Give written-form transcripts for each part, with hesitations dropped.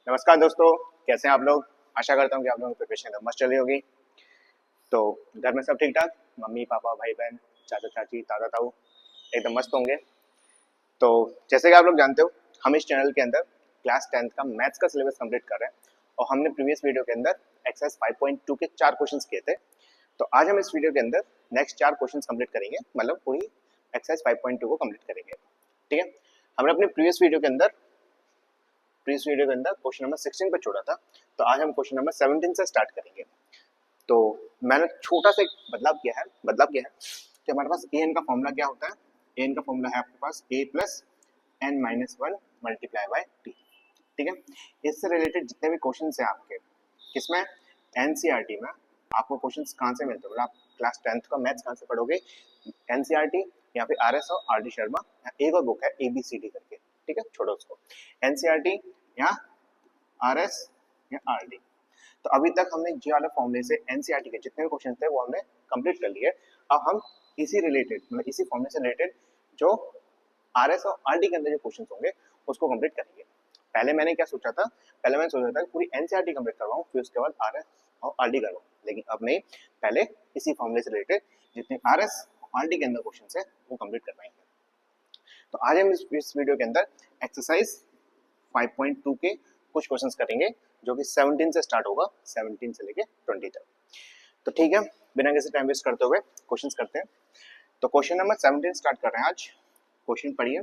नमस्कार दोस्तों, कैसे हैं आप लोग। आशा करता हूँ कि आप लोगों की प्रिपरेशन एकदम मस्त चल रही होगी। तो घर में सब ठीक ठाक, मम्मी पापा भाई बहन चाचा चाची दादा ताऊ एकदम मस्त होंगे। तो जैसे कि आप लोग जानते हो, हम इस चैनल के अंदर क्लास 10th का मैथ्स का सिलेबस कंप्लीट कर रहे हैं और हमने प्रीवियस वीडियो के अंदर एक्सरसाइज 5.2 के 4 क्वेश्चंस किए थे। तो आज हम इस वीडियो के अंदर नेक्स्ट 4 क्वेश्चंस कंप्लीट करेंगे, मतलब पूरी एक्सरसाइज 5.2 को कंप्लीट करेंगे। ठीक है, हमने अपने प्रीवियस वीडियो के अंदर क्वेश्चन नंबर 16 पे छोड़ा था, तो आज हम क्वेश्चन नंबर 17 से स्टार्ट करेंगे। तो मैंने छोटा सा एक बदलाव किया है कि हमारे पास ए एन का फॉर्मूला क्या होता है। ए एन का फॉर्मूला है आपके पास a plus n minus one multiply by t. ठीक है, इससे रिलेटेड जितने भी क्वेश्चन है आपके, किसमें, एनसीईआरटी में आपको क्वेश्चन कहाँ से मिलते हैं, मतलब आप क्लास 10th का मैथ्स कहाँ से पढ़ोगे, एनसीईआरटी या फिर आर एस और आर डी शर्मा, एक और बुक है ABCD करके। ठीक है, छोड़ो उसको, एनसीईआरटी या आर एस या आर डी। तो अभी तक हमने जी वाले फॉर्मूले से एनसीईआरटी के जितने भी क्वेश्चन थे वो हमने कंप्लीट कर लिए। अब हम इसी रिलेटेड, मतलब इसी फॉर्मूले से रिलेटेड जो आर एस और आर डी के अंदर जो क्वेश्चन होंगे उसको कंप्लीट करेंगे। पहले मैंने सोचा था कि पूरी एनसीईआरटी कंप्लीट करवाऊं, फिर उसके बाद आर एस और आर डी करवाऊं, लेकिन अब नहीं, पहले इसी फॉर्मूले से रिलेटेड जितने आर एस और आर डी के अंदर क्वेश्चन है वो कंप्लीट करवाएंगे। तो आज हम इस वीडियो के अंदर एक्सरसाइज 5.2 के कुछ क्वेश्चंस करेंगे जो कि 17 से स्टार्ट होगा, 17 से लेके 20 तक। तो ठीक है, बिना किसी टाइम वेस्ट करते हुए क्वेश्चंस करते हैं। तो क्वेश्चन नंबर 17 स्टार्ट कर रहे हैं आज। क्वेश्चन पढ़िए,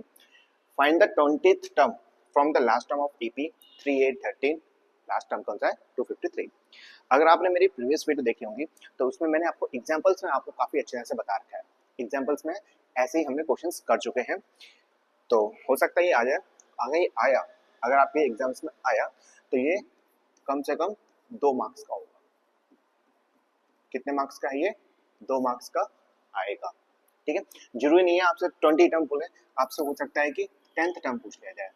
find the 20th term from the last term of EP 3813। Last term कौन सा है, 253। अगर आपने मेरी प्रीवियस वीडियो देखी होंगी तो उसमें मैंने आपको एग्जांपल्स में आपको काफी अच्छे से बता रखा है। एग्जांपल्स में ऐसे ही हमने क्वेश्चंस कर चुके हैं, तो हो सकता है ये आ जाए, आगे ही आया, अगर आपके एग्जाम्स में आया तो ये कम से कम 2 मार्क्स का होगा। कितने मार्क्स का है ये, 2 मार्क्स का आएगा। ठीक है, जरूरी नहीं है आपसे 20 टर्म बोले, आपसे हो सकता है कि 10th टर्म पूछ लिया जाए।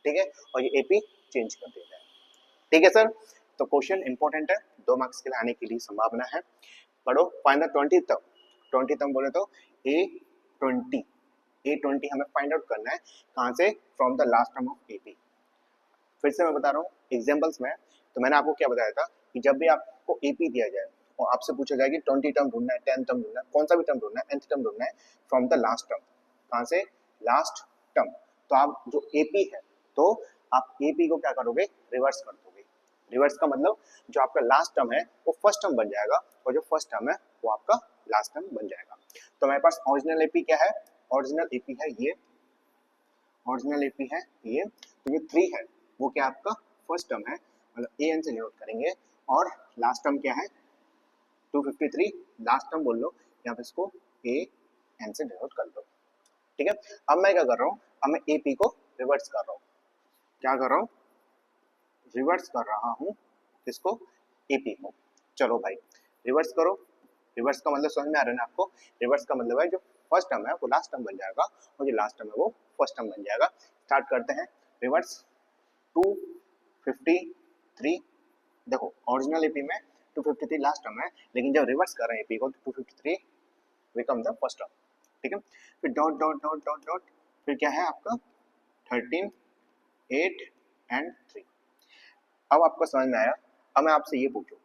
ठीक है, और ये एपी चेंज कर दिया जाए। ठीक है सर, तो क्वेश्चन इंपॉर्टेंट है, 2 मार्क्स के लिए आने के लिए संभावना है। पढ़ो, फाइंड द 20 टर्म। 20 टर्म बोले तो A20 हमें फाइंड आउट करना है, कहाँ से, from the last term of AP। फिर से मैं बता रहा हूँ एग्जाम्पल्स में, तो मैंने आपको क्या बताया था कि जब भी आपको AP दिया जाए और आपसे पूछा जाए कि 20 टर्म ढूंढना है, 10 टर्म ढूंढना है, कौन सा भी टर्म ढूंढना है, nth टर्म ढूंढना है, फ्रॉम द लास्ट टर्म, कहाँ से, लास्ट टर्म। तो आप जो AP है, तो आप AP को क्या करोगे, रिवर्स कर दोगे। रिवर्स का मतलब जो आपका लास्ट टर्म है वो फर्स्ट टर्म बन जाएगा और जो फर्स्ट टर्म है वो आपका लास्ट टर्म बन जाएगा। तो मेरे पास ओरिजिनल AP क्या है, ओरिजिनल AP है ये, ओरिजिनल AP है ये। तो ये 3 है वो क्या आपका फर्स्ट टर्म है, मतलब AN से डिनोट करेंगे, और लास्ट टर्म क्या है 253, लास्ट टर्म बोल लो, या फिर इसको AN से डिनोट कर लो। ठीक है, अब मैं क्या कर रहा हूँ, अब मैं AP को रिवर्स कर रहा हूँ। क्या कर रहा हूँ, रिवर्स कर रहा हूँ इसको, AP को। चलो भाई रिवर्स करो। रिवर्स का मतलब समझ में आ रहा है ना आपको, रिवर्स का मतलब है जो फर्स्ट टर्म है वो लास्ट टर्म बन जाएगा और जो लास्ट टर्म है वो फर्स्ट टर्म बन जाएगा। स्टार्ट करते हैं रिवर्स। 253, देखो ओरिजिनल एपी में 253 लास्ट टर्म है, लेकिन जब रिवर्स कर रहे हैं एपी को तो 253 बिकम द फर्स्ट टर्म। ठीक है, फिर dot dot dot dot dot, फिर क्या है आपका 13, 8 एंड 3। अब आपको समझ में आया। अब मैं आपसे ये पूछूं,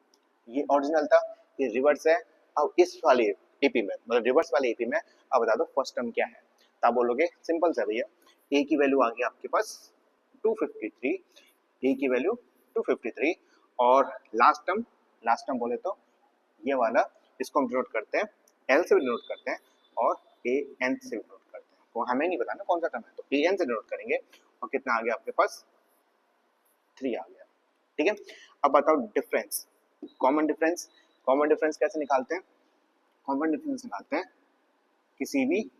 ये ओरिजिनल था, ये रिवर्स है, अब इस वाले एपी में, मतलब रिवर्स वाले एपी में अब बता दो फर्स्ट टर्म क्या है। तो आप बोलोगे सिंपल सा भैया, ए की वैल्यू आ गई आपके पास 253, ए की वैल्यू 253, और लास्ट टर्म बोले तो ये वाला, इसको हम डिनोट करते हैं एल से भी डिनोट करते हैं और ए एन से भी डिनोट करते हैं। वो हमें नहीं पता ना कौन सा टर्म है, तो ए एन से डिनोट करेंगे और कितना आ गया आपके पास 3 आ गया। ठीक है, अब बताओ difference, common difference. Common difference कैसे निकालते हैं, कॉमन डिफरेंस निकालते हैं किसी भी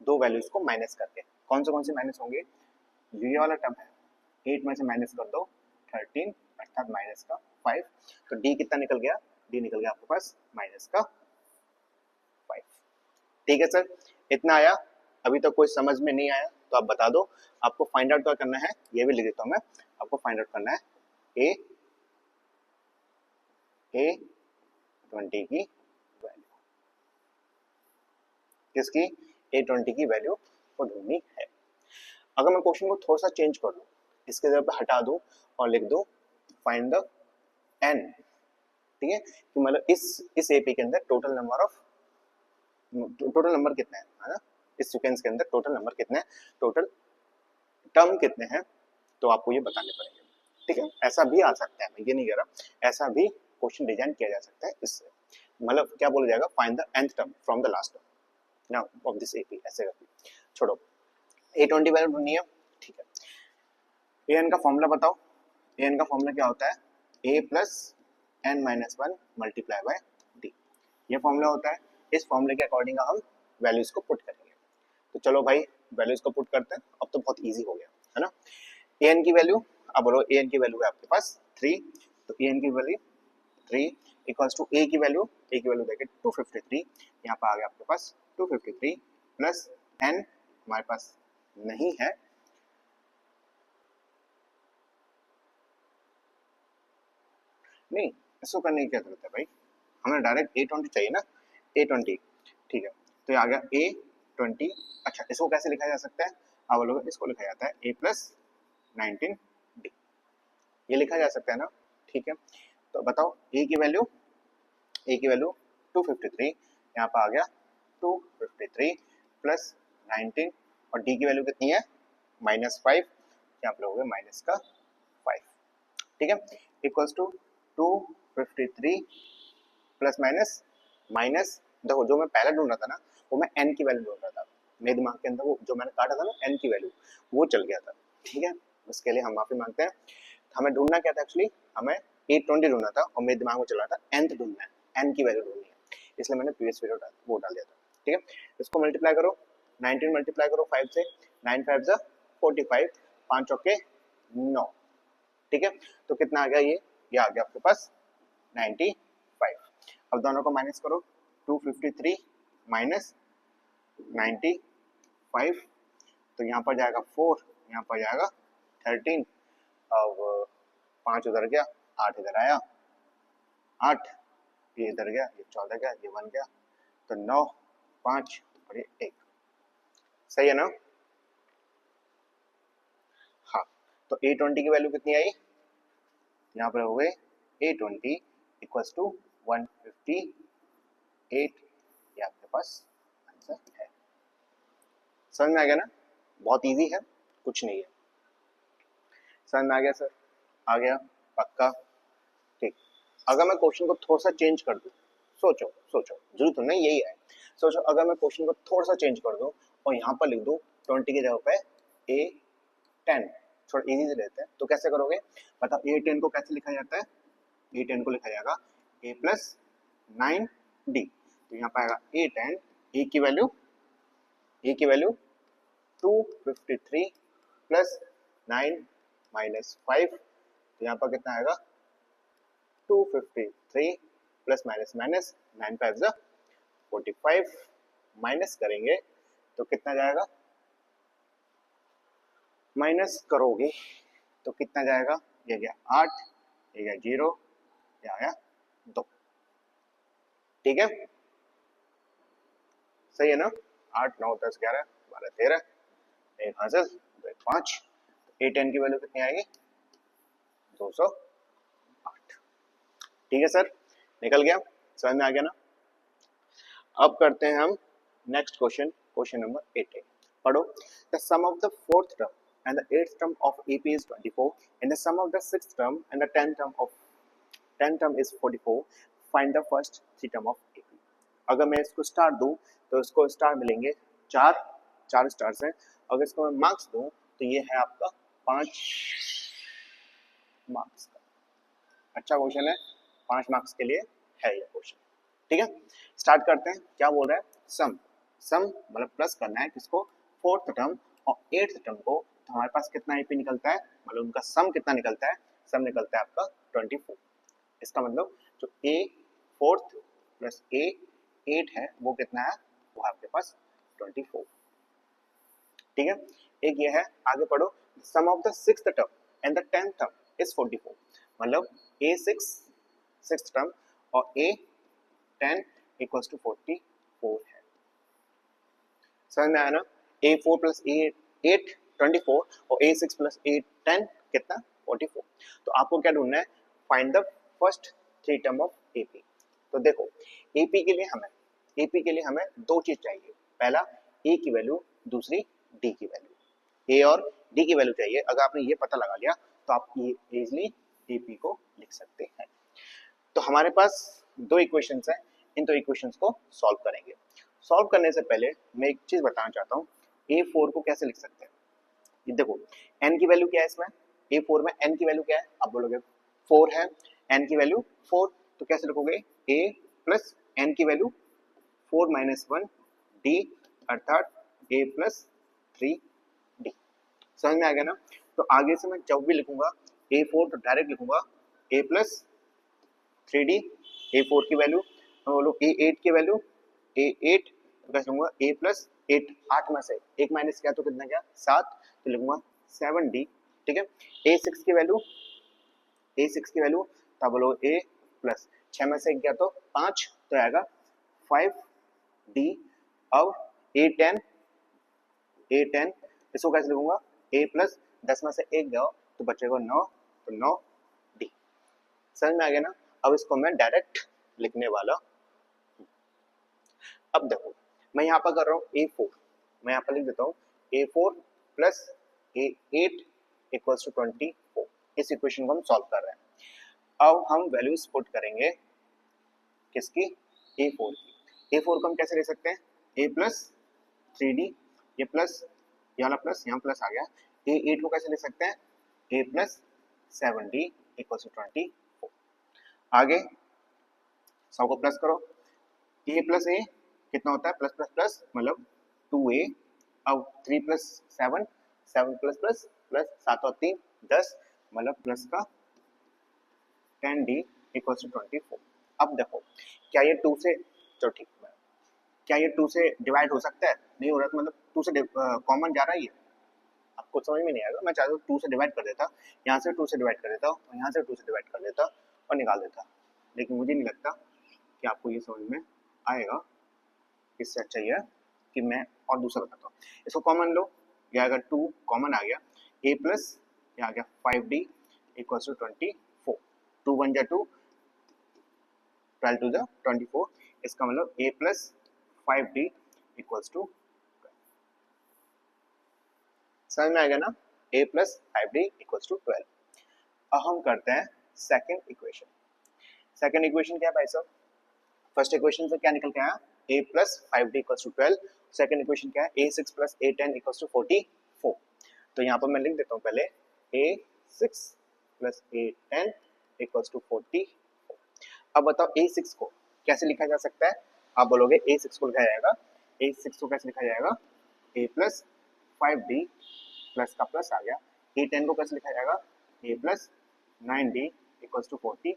2 वैल्यूज को माइनस करके। कौन से माइनस होंगे, ये वाला टर्म है 8 में से माइनस कर दो 13 अर्थात माइनस का 5, तो डी कितना निकल गया, डी निकल गया आपके पास माइनस का 5। ठीक है सर, इतना आया, अभी तक कोई समझ में नहीं आया तो आप बता दो। आपको फाइंड आउट क्या करना है, ये भी लिख देता हूं मैं, आपको फाइंड आउट करना है A20 की वैल्यू, किसकी, A20 की वैल्यू को ढूंढनी है। अगर मैं क्वेश्चन को थोड़ा सा चेंज कर लूं, इसके जगह पे हटा दो और लिख दो फाइंड द n, ठीक है, कि मतलब इस एपी के अंदर टोटल नंबर कितने हैं, है ना, इस सीक्वेंस के अंदर टोटल नंबर कितने हैं, टोटल टर्म कितने हैं, तो आपको ये बताने पड़ेंगे, ठीक है। ऐसा भी आ सकता है, मैं ये नहीं कह रहा, ऐसा भी क्वेश्चन डिजाइन किया जा सकता है इससे, मतलब क्या बोला जाएगा, find the nth term from the last term now of this AP, ऐसे करके छोड़ो। A20 वैल्यू ढूंढनी है, ठीक है। an का फॉर्मूला बताओ, an का फॉर्मूला क्या होता है, a plus n minus 1 multiply bye d, ये फॉर्मूला होता है। इस फॉर्मूले के अकॉर्डिंग हम वैल्यूज को पुट करेंगे। तो चलो भाई वैल्यूज को पुट करते हैं, अब तो बहुत इजी हो गया है ना। an की वैल्यू, अब बोलो an की वैल्यू है आपके पास 3, तो an की वैल्यू 3 इक्वल्स टू a की वैल्यू देखे 253, यहाँ पर आ गया आपके पास 253 प्लस n हमारे पास नहीं है, नहीं इसको करने की क्या जरूरत है भाई, हमें डायरेक्ट A20 चाहिए ना, A20, ठीक है। तो ये आ गया A20। अच्छा इसको कैसे लिखा जा सकता है, अब लोग इसको लिखा जाता है a प्लस 19d, ये लिखा जा सकता है ना, ठीक है। तो बताओ a की वैल्यू 253, यहाँ पर आ गया 253 प्लस 19 और d की वैल्यू कितनी है -5, यहाँ पर हो गया माइनस का 5, ठीक है, इक्वल्स टू 253 प्लस माइनस देखो जो मैं पहले ढूंढ रहा था ना, वो मैं n की वैल्यू ढूंढ रहा था, मेरे दिमाग के अंदर वो जो मैंने काटा था ना n की वैल्यू, वो चल गया था, ठीक है। उसके लिए हम माफी मांगते हैं। हमें ढूंढना क्या था एक्चुअली, हमें A20 ढूंढना था और मेरे दिमाग में चल रहा था nth ढूंढना है, n की वैल्यू ढूंढनी है, इसलिए मैंने प्रीवियस वीडियो डाल दिया था, ठीक है। इसको मल्टीप्लाई करो, 19 मल्टीप्लाई करो 5 से, 9 5 जा 45, 5 चौके 9, ठीक है। तो कितना आ गया ये आ गया आपके पास 95। अब दोनों को माइनस करो, 253 माइनस 95, तो यहाँ पर जाएगा 4, यहाँ पर जाएगा 13, अब 5 उधर गया, 8 इधर आया, 8 ये इधर गया, ये 14 गया, ये 1 गया, तो 9 5 और ये 1, सही है ना। हाँ तो A20 की वैल्यू कितनी आई, यहाँ पर हो गए A20 इक्वल्स टू 158, ये आपके पास आंसर है। समझ में आ गया ना, बहुत इजी है, कुछ नहीं है, समझ में आ गया सर, आ गया पक्का, ठीक। अगर मैं क्वेश्चन को थोड़ा सा चेंज कर दूं, सोचो जरूर तो नहीं यही है, सोचो अगर मैं क्वेश्चन को थोड़ा सा चेंज कर दूं और यहाँ पर लिख दूं 20 की जगह पे A10, थोड़ा इजी से लेते हैं, तो कैसे करोगे बताओ, A10 को कैसे लिखा जाता है, A10 को लिखा जाएगा a प्लस 9d, तो यहाँ पर आएगा A10, a की वैल्यू 253 प्लस 9 माइनस 5, तो यहाँ पर कितना आएगा 253 प्लस माइनस 9 5 जा 45, माइनस करेंगे तो कितना जाएगा, माइनस करोगे तो कितना जाएगा, ये गया 8, ये गया 0, ये आया 2, ठीक है, सही है ना। 8 9 10 11 12 13, एक हासिल, तो एक 5, A10 की वैल्यू कितनी आएगी 208, ठीक है सर, निकल गया, समझ में आ गया ना। अब करते हैं हम नेक्स्ट क्वेश्चन नंबर 18, पढ़ो, the sum of the fourth term and the eighth term of AP is 24 and the sum of the sixth term and the 10th term is 44, find the first three term of AP। अगर मैं इसको star दूं तो इसको star मिलेंगे चार stars हैं, अगर इसको मैं मार्क्स दूं तो ये है आपका 5 मार्क्स का, अच्छा क्वेश्चन है, 5 मार्क्स के लिए है ये क्वेश्चन, ठीक है। स्टार्ट करते हैं, क्या बोल रहा है, सम मतलब प्लस करना है किसको, फोर्थ टर्म और एट्थ टर्म को, तो हमारे पास कितना एपी निकलता है, मतलब उनका सम कितना निकलता है, सम निकलता है आपका 24, इसका मतलब जो ए फोर्थ प्लस ए 8 है वो कितना है, वो आपके पास 24, ठीक है। एक ये है, आगे पढ़ो, sum of the sixth term and the 10th term is 44, मतलब A6 सिक्स्थ टर्म और A10 इक्वल्स टू 44 है, समझ में आया ना। A4 प्लस A8 24 और A6 प्लस A10 कितना 44। तो आपको क्या ढूंढना है, find the first three term of AP। तो देखो AP के लिए हमें दो चीज चाहिए, पहला A की वैल्यू, दूसरी D की वैल्यू। A और D की वैल्यू चाहिए। अगर आपने ये पता लगा लिया तो आप ये इजिली AP को लिख सकते हैं। तो हमारे पास दो इक्वेशंस हैं, इन दो इक्वेशंस को सॉल्व करेंगे। सॉल्व करने से पहले मैं एक चीज बताना चाहता हूँ, A4 को कैसे लिख सकते हैं। ये देखो n की वैल्यू क्या है इसमें, A4 में n की वैल्यू क्या है, आप बोलोगे 4 है, n की वैल्यू 4, तो कैसे लिखोगे A प्लस n की वैल्यू 4 माइनस 1 D, अर्थात A प्लस 3D। समझ में आ गया ना। तो आगे से मैं जब भी लिखूंगा A4 तो डायरेक्ट लिखूंगा A प्लस 3D। A4 की वैल्यू बोलो A8 की वैल्यू A8, तो कैसे लूंगा A प्लस 8, 8 में से एक माइनस किया तो कितना गया 7, तो लिखूंगा 7D। ठीक है। A6 की वैल्यू तो बोलो A प्लस 6 में से एक गया तो 5, तो आएगा 5D। अब A10 इसको कैसे लिखूंगा A प्लस 10 में से एक गया तो बचेगा 9, तो 9D। समझ में आ गया ना। अब इसको मैं डायरेक्ट लिखने वाला हूं। अब देखो मैं यहाँ पर कर रहा हूँ A4, मैं यहाँ पर लिख देता हूँ A4 plus A8 equals to 24। इस इक्वेशन को हम सॉल्व कर रहे हैं। अब हम वैल्यूज पुट करेंगे किसकी, A4 की। A4 को हम कैसे ले सकते हैं, A प्लस 3D, ये प्लस यहाँ प्लस आ गया। A8 को कैसे ले सकते हैं, A plus 7D equals to 24। आगे सबको प्लस करो, A प्लस A कितना होता है, प्लस प्लस प्लस मतलब 2A। अब 3 प्लस 7, 7 प्लस प्लस प्लस 7 और 3 10, मतलब प्लस का 10D इक्वल्स टू 24। अब देखो क्या ये 2 से, चलो ठीक है, क्या ये 2 से डिवाइड हो सकता है, नहीं हो रहा, तो मतलब 2 से कॉमन जा रहा है, ये आपको समझ में नहीं आएगा। मैं चाहता हूँ 2 से डिवाइड कर देता, यहाँ से 2 से डिवाइड कर देता और यहाँ से 2 से डिवाइड कर देता और निकाल देता, लेकिन मुझे नहीं लगता कि आपको ये समझ में आएगा। इससे अच्छा यह कि मैं और दूसरा बताता हूँ। इसको कॉमन लो, ये अगर 2 कॉमन आ गया, A प्लस ये आ गया 5D इक्वल्स टू 24। 2 1 जा 2, 12 2 जा 24। इसका मतलब A plus 5D equals to, समझ में आएगा ना, A plus 5D equals to 12। अब हम करते हैं सेकेंड इक्वेशन। सेकेंड इक्वेशन क्या है भाई साहब, फर्स्ट इक्वेशन से क्या निकल के आया, A plus 5D equals to 12। Second equation क्या है, A6 plus A10 equals to 44। तो यहाँ पर मैं लिख देता हूँ पहले A6 plus A10 equals to 44। अब बताओ A6 को कैसे लिखा जा सकता है, आप बोलोगे A6 को लिखा जाएगा, A6 को कैसे लिखा जाएगा, A प्लस 5D प्लस का प्लस आ गया, A10 को कैसे लिखा जाएगा, A plus 9D equals to 44।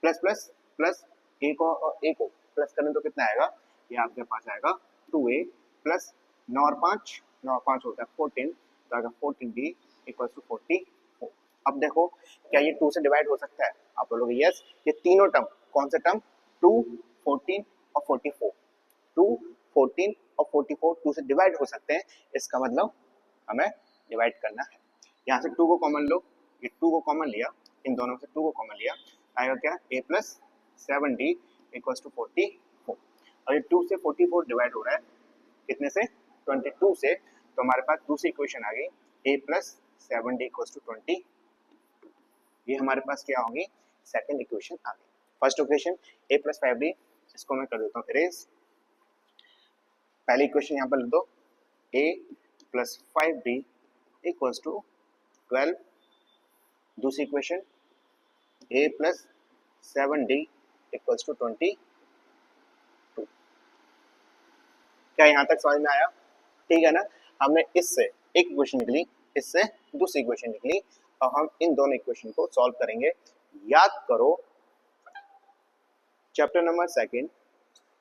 Plus plus plus A को प्लस करने तो कितना आएगा, ये आपके पास आएगा 2A प्लस 9 और 5 होता है 14, तो आएगा 14D इक्वल्स टू 44। अब देखो क्या ये 2 से डिवाइड हो सकता है, आप बोलोगे यस। ये तीनों टर्म, कौन से टर्म, 2 14 और 44, 2 14 और 44 2 से डिवाइड हो सकते हैं। इसका मतलब हमें डिवाइड करना है। यहाँ से 2 को कॉमन लो, ये 2 को कॉमन लिया, इन दोनों से 2 को कॉमन लिया, आएगा क्या, A plus 7D equals to 44। और ये 2 से 44 डिवाइड हो रहा है कितने से, 22 से, तो हमारे पास दूसरी इक्वेशन आ गई A plus 7D equals to 20। ये हमारे पास क्या होगी, सेकंड इक्वेशन आ गई। First equation A plus 5D, इसको मैं कर देता हूँ इरेज। पहली इक्वेशन यहाँ पर लिख दो, A plus 5D equals to 12। दूसरी equation A plus 7D equals to 22। क्या यहाँ तक समझ में आया, ठीक है ना। हमने इससे एक इक्वेशन निकली, इससे दूसरी इक्वेशन निकली, और हम इन दोनों इक्वेशन को सॉल्व करेंगे। याद करो chapter number second,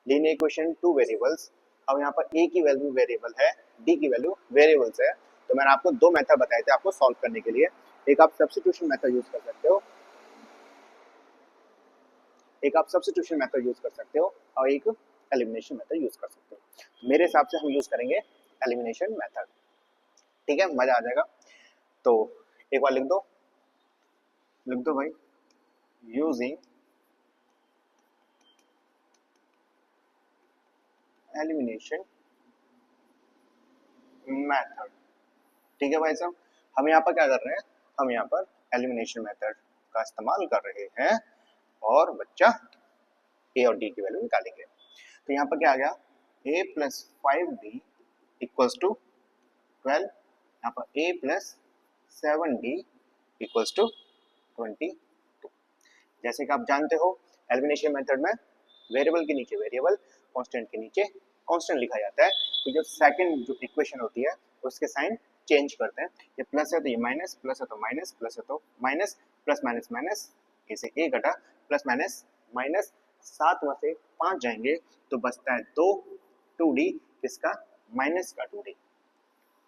linear equation two variables. अब यहाँ पर A की वैल्यू वेरिएबल है, D की वैल्यू वेरिएबल्स है। तो मैंने आपको दो मेथड बताए थे आपको सॉल्व करने के लिए, एक आप सब्स्टिट्यूशन मेथड यूज कर सकते हो, और एक एलिमिनेशन मेथड यूज कर सकते हो। मेरे हिसाब से हम यूज करेंगे एलिमिनेशन मेथड। ठीक है, मजा आ जाएगा। तो एक बार लिख दो भाई, यूजिंग एलिमिनेशन मेथड। ठीक है भाई साहब, हम यहाँ पर क्या कर रहे हैं, हम यहाँ पर एलिमिनेशन मेथड का इस्तेमाल कर रहे हैं और बच्चा ए और डी की वैल्यू निकालेंगे। तो यहाँ पर क्या आ गया, a plus 5d equals to 12, यहाँ पर a plus 7d equals to 22। जैसे कि आप जानते हो एलिमिनेशन मेथड में वेरिएबल के नीचे वेरिएबल, कांस्टेंट के नीचे कांस्टेंट लिखा जाता है। तो जो सेकंड जो इक्वेशन होती है उसके साइन चेंज करते हैं, ये प्लस है तो ये माइनस, प्लस है तो माइनस, प्लस है तो माइनस, प्लस माइनस माइनस, इसे ए घटा प्लस माइनस माइनस, 7 में से 5 जाएंगे तो बचता है 2d, किसका, माइनस का 2d।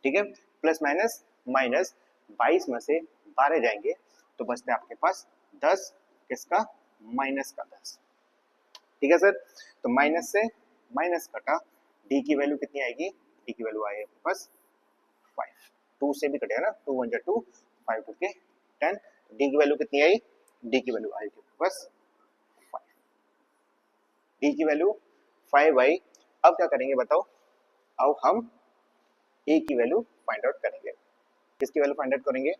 ठीक है, प्लस माइनस माइनस, 22 में से 12 जाएंगे तो बचता है आपके पास 10, किसका, माइनस का 10। ठीक है सर, तो माइनस से माइनस कटा, डी की वैल्यू कितनी आएगी, डी की वैल्यू आएगी आपके पास 5, 2 से भी कटेगा ना, 2 1 2, 5 2 के 10, डी की वैल्यू कितनी आई, डी की वैल्यू आएगी आपके पास 5, डी की वैल्यू 5 आई। अब क्या करेंगे बताओ, अब हम ए की वैल्यू फाइंड आउट करेंगे। किसकी वैल्यू फाइंड आउट करेंगे,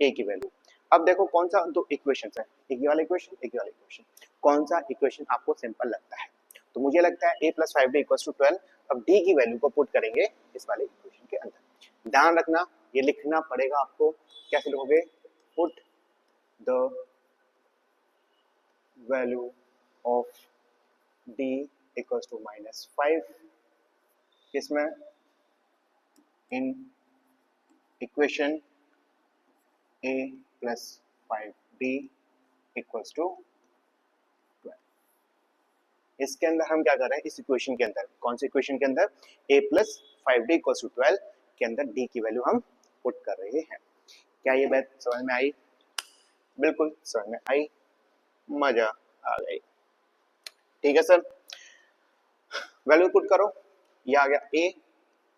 ए की वैल्यू। अब देखो कौन सा दो इक्वेशन है, एक ये वाला इक्वेशन, एक ये वाला इक्वेशन, कौन सा इक्वेशन आपको सिंपल लगता है। तो मुझे लगता है a plus 5d equals to 12। अब d की वैल्यू को पुट करेंगे इस वाले इक्वेशन के अंदर। ध्यान रखना ये लिखना पड़ेगा आपको, कैसे लिखोगे, put the value of d equals to -5 किसमें, in equation a plus 5d equals to 12। इसके अंदर हम क्या कर रहे हैं, इस इक्वेशन के अंदर, कौन सी इक्वेशन के अंदर, a plus 5d equals to 12 के अंदर d की वैल्यू हम पुट कर रहे हैं। क्या ये बात समझ में आई, बिल्कुल समझ में आई, मजा आ गई। ठीक है सर, वैल्यू पुट करो, ये आ गया a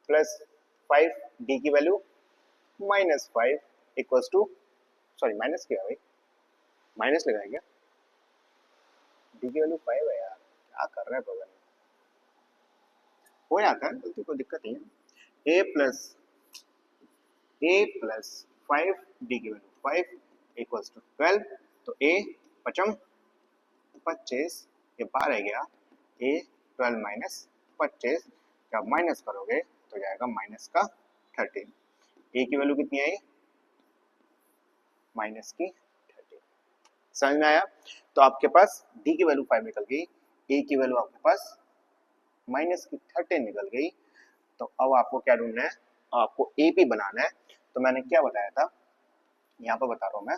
प्लस 5d की value -5 equals to, sorry minus क्या भाई, माइनस लगाया क्या, डी की वैल्यू 5 है यार, क्या कर रहा है बगल में, हो जाता है गलती, कोई दिक्कत नहीं है। ए प्लस 5 डी की वैल्यू 5 इक्वल्स टू 12, तो ए 5 25, ये 12 गया, ए 12 माइनस 25, जब माइनस करोगे तो जाएगा माइनस का 13। ए की वैल्यू कितनी आई, माइनस की 13। समझ में आया, तो आपके पास डी की वैल्यू 5 निकल गई, ए की वैल्यू आपके पास माइनस की 13 निकल गई। तो अब आपको क्या ढूंढना है, आपको एपी बनाना है। तो मैंने क्या बताया था, यहाँ पर बता रहा हूं मैं,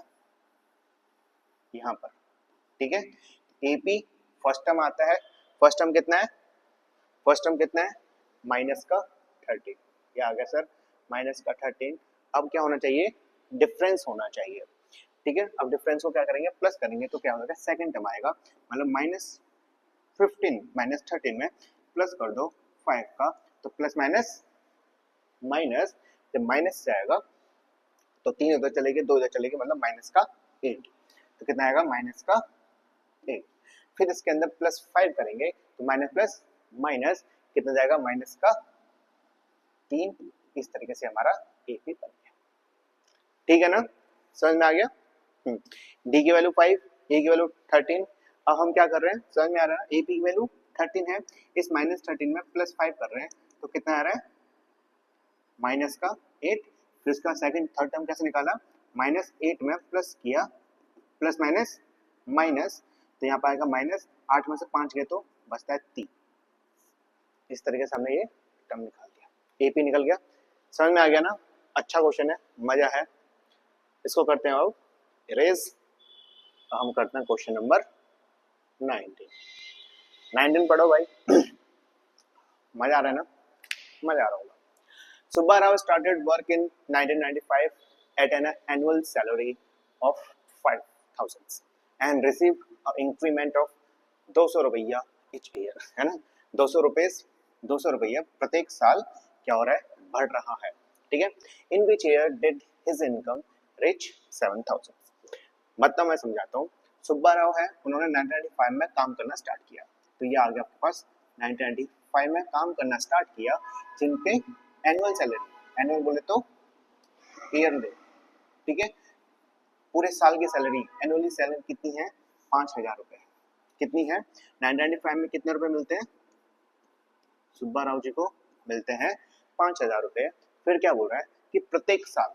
यहाँ पर, ठीक है, एपी फर्स्ट टर्म आता है, फर्स्ट टर्म कितना है, फर्स्ट टर्म कितना है, माइनस का 13, क्या आ गया सर, माइनस का 13। अब क्या होना चाहिए, डिफरेंस होना चाहिए। ठीक है, अब डिफरेंस को क्या करेंगे, प्लस करेंगे तो क्या होगा, सेकंड टर्म आएगा, मतलब -15 -13 में प्लस कर दो 5 का, तो प्लस माइनस माइनस, जब माइनस से आएगा तो 3 उधर चलेगी, 2 इधर चलेगी, मतलब -8, तो कितना आएगा, -8। फिर इसके अंदर +5 करेंगे तो माइनस प्लस माइनस कितना जाएगा, -3। इस तरीके से हमारा एपी बन गया। ठीक है ना, समझ में आ गया। डी की वैल्यू 5, ए की वैल्यू 13। अब हम क्या कर रहे हैं, समझ में आ रहा है, ए की वैल्यू 13 है, इस -13 में +5 कर रहे हैं तो कितना आ रहा है, माइनस का 8। फिर इसका सेकंड थर्ड टर्म कैसे निकाला, -8 में प्लस किया, प्लस माइनस माइनस, तो यहाँ पर आएगा -8 में से 5 गए तो बचता है 3। इस तरीके से हमने ये टर्म निकाल दिया, एपी निकल गया। समझ में आ गया ना, अच्छा क्वेश्चन है, मजा है। इसको करते हैं अब इरेज। हम करते हैं क्वेश्चन नंबर 19 पढ़ो भाई। मजा आ रहा है ना, मजा आ रहा होगा। Subba Rao started work in 1995 at an annual salary of 5,000 and received an increment of 200 रुपया each year, है ना, 200 रुपया प्रत्येक साल क्या हो रहा है, बढ़ रहा है। ठीक है, in which year did his income reach 7,000। मतलब मैं समझाता हूँ, सुब्बा राव है, उन्होंने 1995 में काम करना स्टार्ट किया, तो ये आ गया आपके पास 1995 में काम करना स्टार्ट किया, जिनके एनुअल सैलरी, एनुअल बोले तो ईयरली, ठीक है, पूरे साल की सैलरी, एनुअली सैलरी कितनी है, 5,000 रुपए। कितनी है, 1995 में कितने रुपए मिलते हैं सुब्बा राव जी को, मिलते हैं 5,000 रुपए। फिर क्या बोल रहा है कि प्रत्येक साल,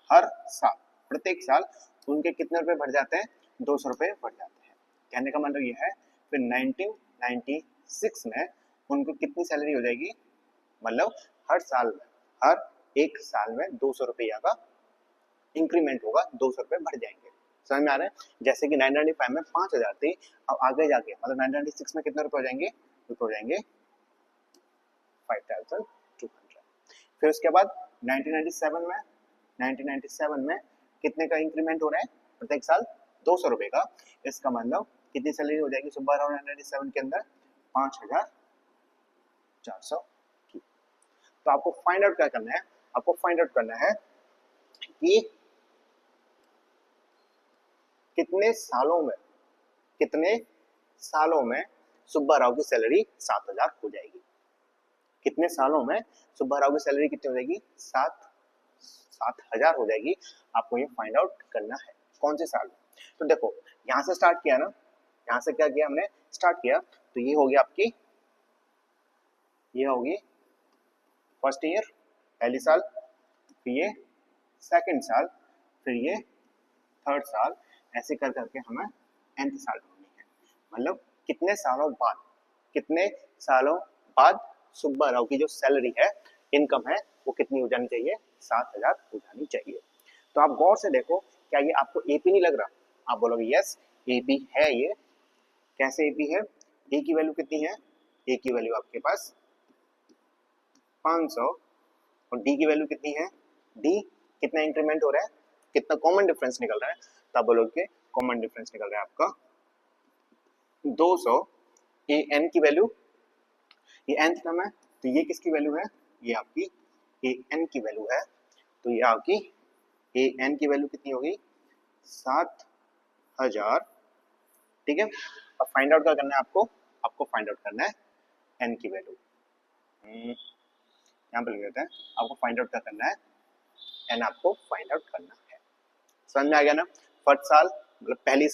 हर साल, प्रत्येक साल उनके कितने रुपए बढ़ जाते हैं, 200 रुपए बढ़ जाते हैं। कहने का मतलब ये है, फिर 1996 में उनको कितनी सैलरी हो जाएगी, मतलब हर साल में, हर एक साल में 200 रुपया का इंक्रीमेंट होगा, 200 रुपए बढ़ जाएंगे। समझ में आ रहा है, जैसे कि 1995 में 5,000 थी, अब आगे जाके मतलब 1996 में कितने रुपए हो जाएंगे, हो जाएंगे 5,200। फिर उसके बाद 1997 में कितने का इंक्रीमेंट हो रहा है, प्रत्येक साल 200 रुपए का। इसका मतलब कितनी सैलरी हो जाएगी सुब्बा राव 1997 के अंदर, 5,400 की। तो आपको फाइंड आउट क्या करना है, आपको फाइंड आउट करना है कि कितने सालों में सुब्बा राव की सैलरी 7,000 हो जाएगी। कितने सालों में सुब्बा राव की सैलरी कितनी हो जाएगी, 7,000 हो जाएगी। आपको ये फाइंड आउट करना है कौन से साल में। तो देखो यहाँ से स्टार्ट किया ना, यहाँ से क्या किया हमने, स्टार्ट किया, तो ये होगी आपकी, ये होगी फर्स्ट ईयर, पहली साल, फिर ये सेकंड साल, फिर ये थर्ड साल, ऐसे कर करके हमें nth साल ढूंढनी है। मतलब कितने सालों बाद सुब्बा राव की जो सैलरी है, इनकम है, वो कितनी हो जानी चाहिए, 7,000 हो जानी चाहिए। तो आप गौर से देखो, क्या ये आपको एपी नहीं लग रहा, आप बोलोगे यस एपी है ये। कैसे एपी है, ए की वैल्यू कितनी है, ए की वैल्यू आपके पास 500 और डी की वैल्यू कितनी है, डी कितना इंक्रीमेंट हो रहा है, कितना कॉमन डिफरेंस निकल रहा है, तब बोलोगे कॉमन डिफरेंस निकल रहा है आपका 200। ए एन की वैल्यू, ये nth टर्म है, तो ये किसकी वैल्यू है, ये आपकी ए एन की वैल्यू है। तो ये आपकी ए एन की वैल्यू कितनी होगी, 7,000, ठीक है। अब फाइंड आउट क्या करना है आपको फाइंड आउट करना है एन की वैल्यू। यहाँ पे लिख देते हैं, आपको फाइंड आउट क्या करना है, एन आपको फाइंड आउट करना है। समझ में आ गया ना। फर्स्ट साल मतलब पहली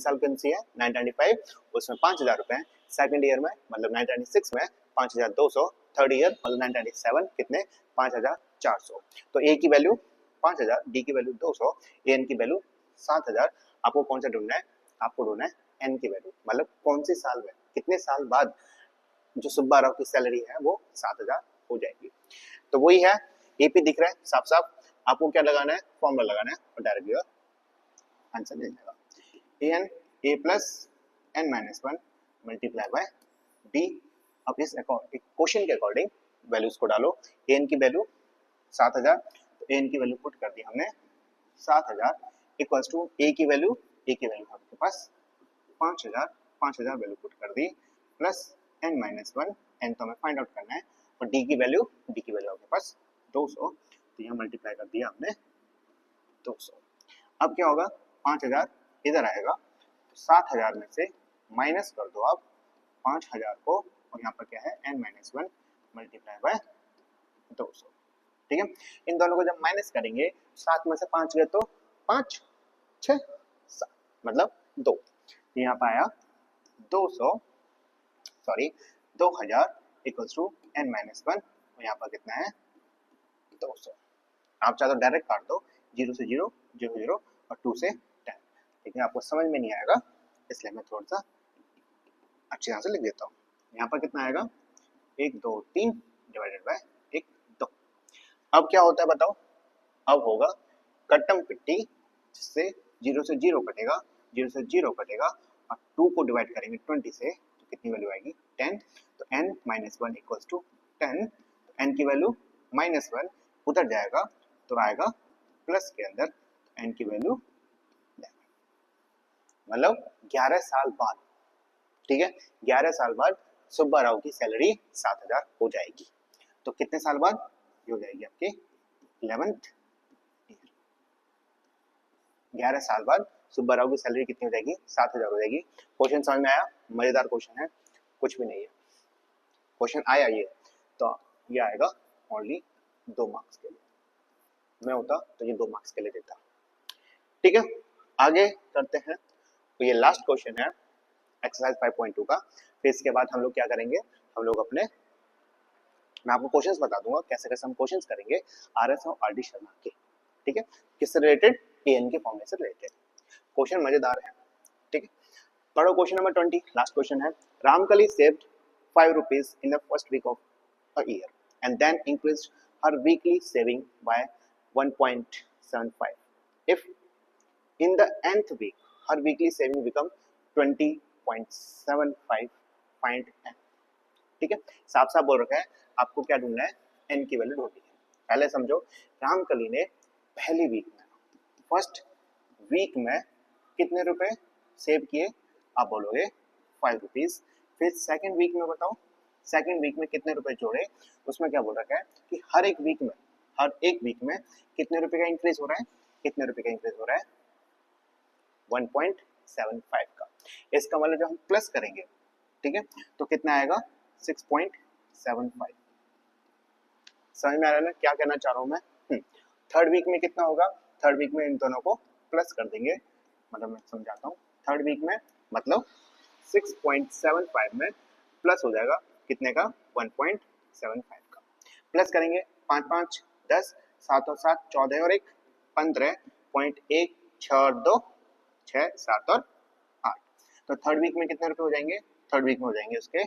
साल कौन सी है, 1995, उसमें 5,000 रुपए है। सेकंड ईयर में मतलब 1996 में 5,200, थर्ड ईयर मतलब 1997 कितने, 5,400। तो ए की वैल्यू 5,000, डी की वैल्यू 200, ए एन की वैल्यू 7,000। आपको कौन सा ढूंढना है, आपको ढूंढना है एन की वैल्यू, मतलब कौन सी साल में, कितने साल बाद जो सुब्बा राव की सैलरी है वो 7,000 हो जाएगी। तो वही है, एपी दिख रहा है साफ साफ, आपको क्या लगाना है, फॉर्मूला लगाना है और डायरेक्टली आंसर मिल जाएगा। N a plus n minus 1 multiply by d. अब इस क्वेश्चन के अकॉर्डिंग वैल्यूज को डालो। एन की वैल्यू 7,000, तो एन की वैल्यू पुट कर दी हमने 7,000 इक्वल्स टू ए की वैल्यू आपके पास 5,000 वैल्यू पुट कर दी, प्लस एन माइनस 1, एन तो हमें फाइंड आउट करना है, और डी की वैल्यू आपके पास 200, तो यहाँ मल्टीप्लाई कर दिया हमने 200। अब क्या होगा, 5,000 इधर आएगा, तो 7,000 में से माइनस कर दो आप 5,000 को, और यहाँ पर क्या है n माइनस 1 मल्टीप्लाई बाय 200, ठीक है। इन दोनों को जब माइनस करेंगे, 7 में से 5 गए तो 5, 6, 7 मतलब 2, तो यहाँ पर आया 2,000 इक्वल्स टू n माइनस 1, और यहाँ पर कितना है 200। आप चाहे तो डायरेक्ट काट दो, 0 से 0, 0 0 और 2 से 10, लेकिन आपको समझ में नहीं आएगा, इसलिए मैं थोड़ा सा अच्छी तरह से लिख देता हूँ। यहाँ पर कितना आएगा, 1 2 3 डिवाइडेड बाय 1 2। अब क्या होता है बताओ, अब होगा कट्टम पिट्टी, जिससे 0 से 0 कटेगा, 0 से 0 कटेगा, और 2 को डिवाइड करेंगे 20 से, तो कितनी वैल्यू आएगी 10, तो n माइनस 1 इक्वल्स टू 10, तो n की वैल्यू माइनस 1 उधर जाएगा, तो आएगा प्लस के अंदर, n की वैल्यू मतलब 11 साल बाद, ठीक है, 11 साल बाद सुब्बा राव की सैलरी 7,000 हो जाएगी। तो कितने साल बाद ये हो जाएगी आपकी 11th ईयर, 11 साल बाद सुब्बा राव की सैलरी कितनी हो जाएगी? 7,000 हो जाएगी। क्वेश्चन समझ में आया? मजेदार क्वेश्चन है, कुछ भी नहीं है। क्वेश्चन आया ये, तो ये आएगा ओनली 2 मार्क्स के लिए। मैं होता तो ये 2 मार्क्स के लिए देता। ठीक है, आगे करते हैं। तो ये लास्ट क्वेश्चन है एक्सरसाइज 5.2 का। फिर इसके बाद हम लोग क्या करेंगे, हम लोग अपने, मैं आपको क्वेश्चंस बता दूंगा कैसे कैसे हम क्वेश्चंस करेंगे आरएस और आरडी शर्मा के। ठीक है, किससे रिलेटेड? एएन के फॉर्मूले से रिलेटेड। क्वेश्चन मजेदार है। ठीक है, पढ़ो क्वेश्चन नंबर 20, लास्ट क्वेश्चन है। Ramkali saved 5 rupees in the first week of a year and then increased her weekly saving by 1.75. If in the nth week her weekly saving become 20.75, find n. ठीक है, साफ साफ बोल रखा है आपको क्या ढूंढना है, n की वैल्यू ढूंढनी है। पहले समझो, रामकली ने पहली वीक में, फर्स्ट वीक में कितने रुपए सेव किए? आप बोलोगे 5 rupees। फिर सेकंड वीक में बताओ, सेकंड वीक में कितने रुपए जोड़े? उसमें क्या बोल रखा है कि हर एक वीक में कितने रुपए का इंक्रीज हो रहा है? कितने रुपए का इंक्रीज हो रहा है? 1.75 का। इसका मतलब जब हम प्लस करेंगे, ठीक है, तो कितना आएगा? 6.75। समझ में आ रहा है ना क्या कहना चाह रहा हूं मैं? थर्ड वीक में कितना होगा? थर्ड वीक में इन दोनों को प्लस कर देंगे, मतलब मैं समझाता हूँ। थर्ड वीक में मतलब 6.75 में प्लस हो जाएगा कितने का? 1.75 का। प्लस करेंगे 5 5 10, 7 और 7 14 और 1 15.1 6 और 2 6 7 और 8। तो थर्ड वीक में कितने रुपए हो जाएंगे? थर्ड वीक में हो जाएंगे उसके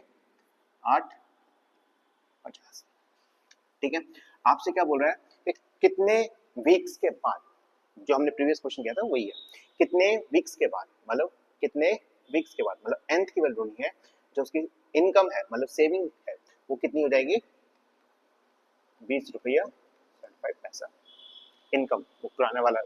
8.50। ठीक है, आपसे क्या बोल रहा है कि कितने वीक्स के बाद, जो हमने प्रीवियस क्वेश्चन किया था वही है, कितने वीक्स के बाद, मतलब कितने वीक्स के बाद, मतलब nth की वैल्यू नहीं है, जो उसकी इनकम है मतलब सेविंग है वो कितनी हो जाएगी? 20 रुपया 75 पैसा। इनकम, वो पुराने वाला